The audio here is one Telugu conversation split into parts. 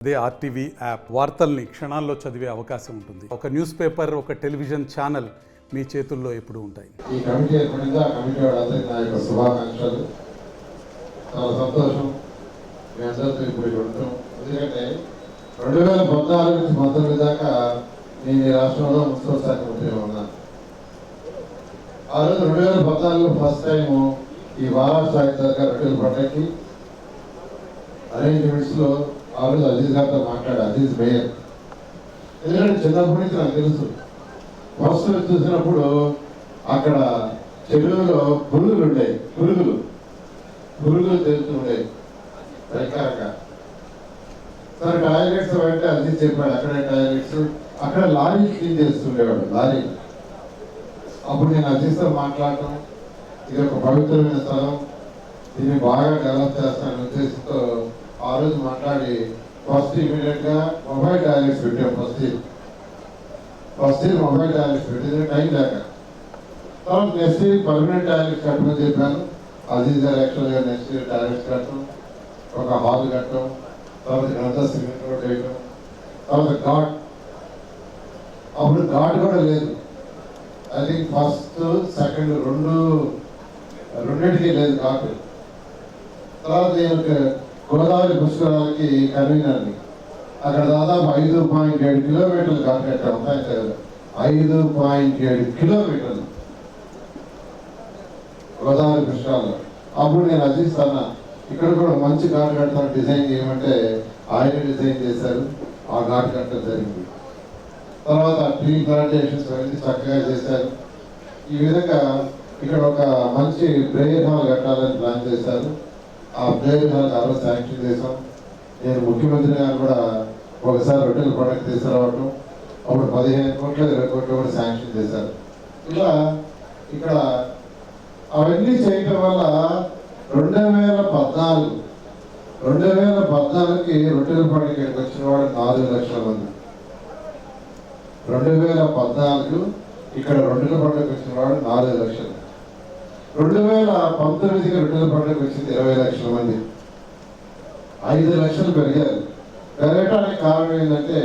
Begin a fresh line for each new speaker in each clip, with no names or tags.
అదే ఆర్టీవీ యాప్ వార్తల్ని క్షణాల్లో చదివే అవకాశం ఉంటుంది. ఒక న్యూస్ పేపర్, ఒక టెలివిజన్ ఛానల్ మీ చేతుల్లో ఎప్పుడూ ఉంటాయి.
ఈ కమిటీ ఏర్పడింది. ఆ కమిటీ వాళ్ళందరికీ నా యొక్క శుభాకాంక్షలు. చాలా సంతోషం మీ అందరితో ఇప్పుడు ఉండటం. ఎందుకంటే 2014 నుంచి 19 దాకా నేను ఈ రాష్ట్రంలో మున్సిపల్ శాఖ మంత్రిగా ఉన్నాను. ఆ రోజు 2014లో ఫస్ట్ టైం ఈ మహారాష్ట్ర దగ్గర రొట్టెల పంటకి అరేంజ్మెంట్స్లో ఆ రోజు అజీజ్ గారితో మాట్లాడా. అజీజ్ మేయర్, ఎందుకంటే చిన్నప్పటి నుంచి నాకు తెలుసు. ఫస్ట్ చూసినప్పుడు అక్కడ చెరువులో పురుగులు ఉండేవి, పురుగులు తెలుస్తుండేవి రకరక. సరే టాయిలెట్స్ అంటే అజీజ్ చెప్పాడు అక్కడే టాయిలెట్స్, అక్కడ లారీ క్లీన్ చేస్తుండేవాడు లారీ. అప్పుడు నేను అజీజ్తో మాట్లాడటం, ఇది ఒక పవిత్రమైన స్థలం, దీన్ని బాగా డెవలప్ చేస్తానని ఉద్దేశంతో ఆ రోజు మాట్లాడి ఫస్ట్ ఇమీడియట్గా మొబైల్ టాయిలెట్స్ పెట్టాం. ఫస్ట్ ఇయర్ మొబైల్ టాయిలెట్స్ పెట్టింది టైం లేక. తర్వాత నెక్స్ట్ ఇయర్ పర్మనెంట్ టాయిలెట్స్ కట్టమని చెప్పాను. అజీజ్ గారు యాక్చువల్గా నెక్స్ట్ ఇయర్ టాయిలెట్స్ కట్టడం, ఒక హాల్ కట్టడం, తర్వాత ఇక్కడంతా సిమెంట్ రోడ్ వేయడం, తర్వాత ఘాట్. అప్పుడు ఘాట్ కూడా లేదు. ఐ థింక్ ఫస్ట్ సెకండ్ రెండింటికి లేదు ఘాట్. తర్వాత నేను గోదావరి పుష్కరాలకి కన్వీనర్ని. అక్కడ దాదాపు 5.7 కిలోమీటర్లు ఘాట్ కట్టాము. 5.7 కిలోమీటర్లు గోదావరి పుష్కరాలు. అప్పుడు నేను అజీజ్ అన్న ఇక్కడ కూడా మంచి ఘాట్ కడతాను, డిజైన్ చేయమంటే ఆయన డిజైన్ చేశారు. ఆ ఘాట్ కట్టడం జరిగింది. తర్వాత ట్రీ ప్లాంటేషన్స్ అనేది చక్కగా చేశారు. ఈ విధంగా ఇక్కడ ఒక మంచి ప్రేయర్ హాల్ కట్టాలని ప్లాన్ చేశారు. ఆ ప్రేయర్ హాల్ ఆ రోజు శాంక్షన్ చేశాం. నేను ముఖ్యమంత్రి గారు కూడా ఒకసారి రొట్టెల పండుగ తీసుకురావటం, అప్పుడు 15 కోట్లు 20 కోట్లు కూడా శాంక్షన్ చేశారు. ఇలా ఇక్కడ అవన్నీ చేయటం వల్ల 2014కి రొట్టెల పండుగ ఇక్కడికి వచ్చిన వాడు 4 లక్షల మంది. 2014 ఇక్కడ రొట్టెల పండుగ వచ్చిన వాడు 4 లక్షలు. 2019కి రొట్టెల పండుగ వచ్చింది 20 లక్షల మంది. 5 లక్షలు పెరిగారు. పెరగడానికి కారణం ఏంటంటే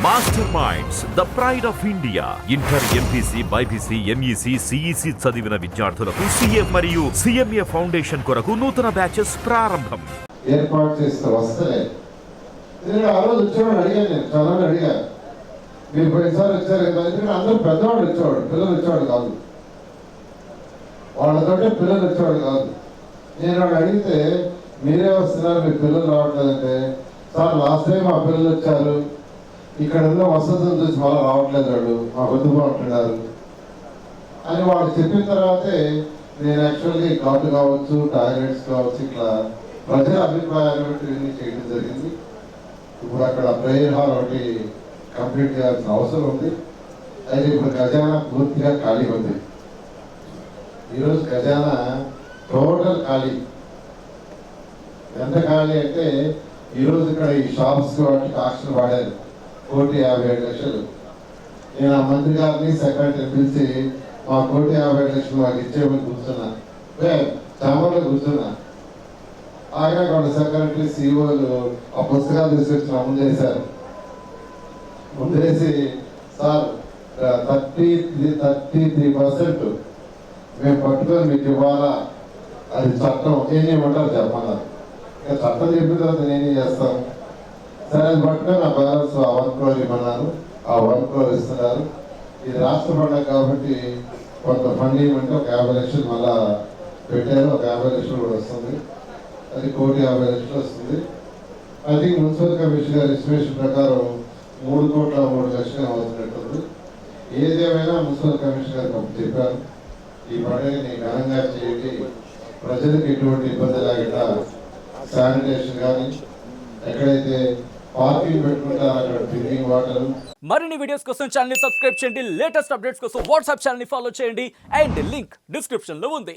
master minds, the pride of India. Inter, MPC, BiPC, MEC, CEC చదివిన విద్యార్థులకు సిఏ మరియు సిఎంఏ ఫౌండేషన్ కొరకు నూతన బ్యాచెస్ ప్రారంభం.
ఏర్పాటు చేస్తే వస్తలే. ఆ రోజు వచ్చేవాడు అడిగాను, నేను చాలా అడిగాను, మీరు పోయినసారి వచ్చారు కదా. ఎందుకంటే అందరూ పెద్దవాడు వచ్చేవాడు, పిల్లలు వచ్చేవాడు కాదు. వాళ్ళతోటే పిల్లలు వచ్చేవాడు కాదు. నేను వాడు అడిగితే మీరే వస్తున్నారు, మీ పిల్లలు రావట్లేదంటే, సార్ లాస్ట్ టైం మా పిల్లలు వచ్చారు, ఇక్కడ ఉన్న వసతులు చూసి మళ్ళీ రావట్లేదు, వాళ్ళు మా వద్దుబాటున్నారు అని వాళ్ళు చెప్పిన తర్వాతే నేను యాక్చువల్లీ ఘాట్ కావచ్చు, టాయిలెట్స్ కావచ్చు, ఇట్లా ప్రజల అభిప్రాయాలు ఇవన్నీ చేయడం జరిగింది. ఇప్పుడు అక్కడ ప్రేయర్ హాల్ ఒకటి కంప్లీట్ చేయాల్సిన అవసరం ఉంది. అయితే ఇప్పుడు ఖజానా పూర్తిగా ఖాళీ ఉంది. ఈరోజు ఖజానా టోటల్ ఖాళీ. ఎంత ఖాళీ అంటే ఈరోజు ఇక్కడ ఈ షాప్స్ వాటికి ఆక్షన్ వాడారు 1,57,00,000. నేను ఆ మంత్రి గారిని సెక్రటరీ పిలిచి మా 1,57,00,000 మాకు ఇచ్చేమని కూర్చున్నా, చామర్లో కూర్చున్నా. ఆయన వాళ్ళ సెక్రటరీ సిఇఓలు ఆ పుస్తకాలు తీసుకొచ్చిన ముందేసి సార్ 33% మేము పట్టుకొని మీకు ఇవ్వాలా, అది చట్టం, ఏం చేయమంటారు చెప్పమన్నారు. ఇక చట్టం చెప్పిన తర్వాత నేనేం చేస్తాను. సరే అది పట్టుకొని నా బ్యాలెన్స్ 1 crore ఇవ్వమన్నారు. ఆ 1 crore ఇస్తున్నారు. ఇది రాష్ట్ర పండుగ కాబట్టి కొంత ఫండ్ ఇవ్వమంటే ఒక 50 లక్షలు మళ్ళా పెట్టారు. ఒక 50 లక్షలు కూడా వస్తుంది. అది 1,50,00,000 వస్తుంది. ఐ థింక్ మున్సిపల్ కమిషన్ గారి ఎస్టిమేషన్ ప్రకారం 3,03,00,000 అవుతున్నట్టుంది. ఏదేమైనా మున్సిపల్ కమిషన్ గారికి చెప్పాను, ఈ పండుగని ఘనంగా చేయండి, ప్రజలకు ఎటువంటి ఇబ్బంది లేకుండా శానిటేషన్ కానీ, ఎక్కడైతే పార్కింగ్ పెట్టుకుంటారో అక్కడ డ్రింకింగ్ వాటర్.
మరిన్ని వీడియోస్ కోసం ఛానల్ ని సబ్స్క్రైబ్ చేయండి. లేటెస్ట్ అప్డేట్స్ కోసం వాట్సాప్ ఛానల్ ని ఫాలో చేయండి. అండ్ లింక్ డిస్క్రిప్షన్ లో ఉంది.